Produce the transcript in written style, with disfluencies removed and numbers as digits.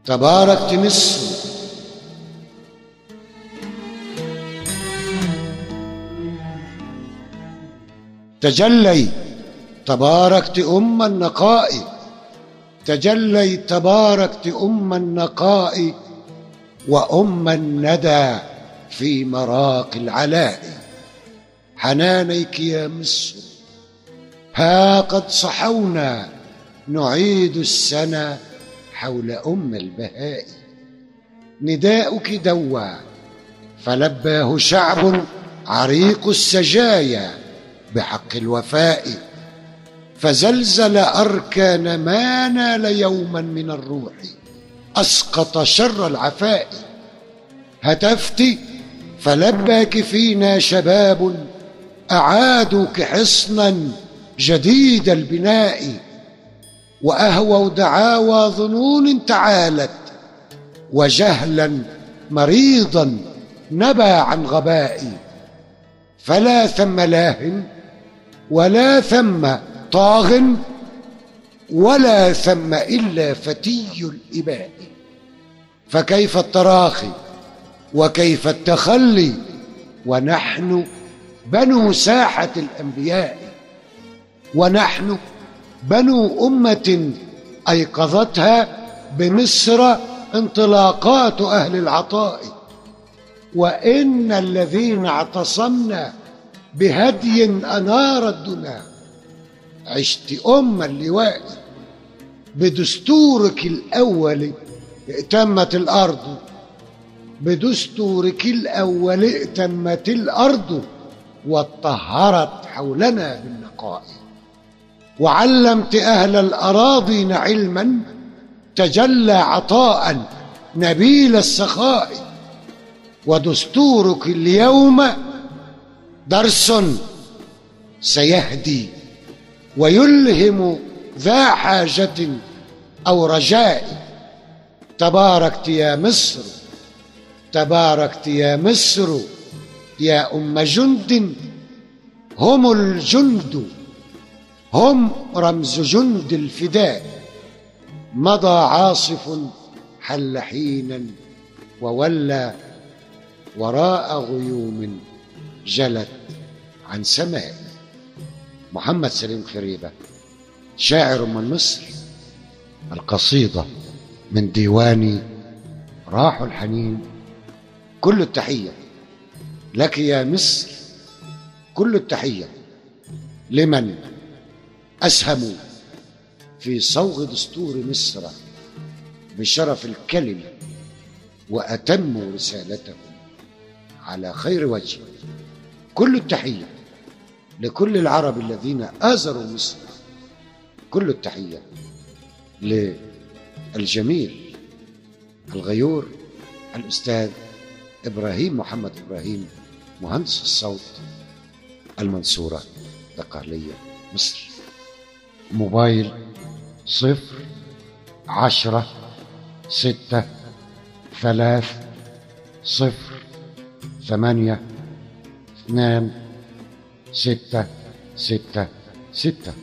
تباركت مصر تجلي، تباركت أم النقاء، تجلي تباركت أم النقاء وأم الندى في مراق العلاء. حنانيك يا مصر ها قد صحونا نعيد السنة حول أم البهاء. نداؤك دوى فلباه شعب عريق السجايا بحق الوفاء، فزلزل أركان ما نال يوما من الروح، أسقط شر العفاء. هتفت فلباك فينا شباب أعادوك حصنا جديد البناء، وأهووا دعاوى ظنون تعالت، وجهلا مريضا نبى عن غباء. فلا ثم لاه ولا ثم طاغ ولا ثم إلا فتي الإباء. فكيف التراخي وكيف التخلي ونحن بنو ساحة الأنبياء، ونحن بنو أمة أيقظتها بمصر انطلاقات أهل العطاء. وإن الذين اعتصمنا بهدي أنار الدنا، عشت أم اللواء. بدستورك الأول ائتمت الأرض، بدستورك الأول ائتمت الأرض، واتطهرت حولنا بالنقاء. وعلمت أهل الأراضين علما تجلى عطاء نبيل السخاء. ودستورك اليوم درس سيهدي ويلهم ذا حاجة أو رجاء. تباركت يا مصر، تباركت يا مصر يا أم جند، هم الجند، هم رمز جند الفداء. مضى عاصف حل حينا وولى وراء غيوم جلت عن سماء. محمد سليم خريبة، شاعر من مصر. القصيدة من ديواني راح الحنين. كل التحية لك يا مصر، كل التحية لمن أسهموا في صوغ دستور مصر بشرف الكلمة وأتموا رسالتهم على خير وجه. كل التحية لكل العرب الذين آزروا مصر. كل التحية للجميل الغيور الأستاذ إبراهيم محمد إبراهيم، مهندس الصوت، المنصورة الدقهلية مصر. موبايل 010-6-3-0-8-2-6-6-6.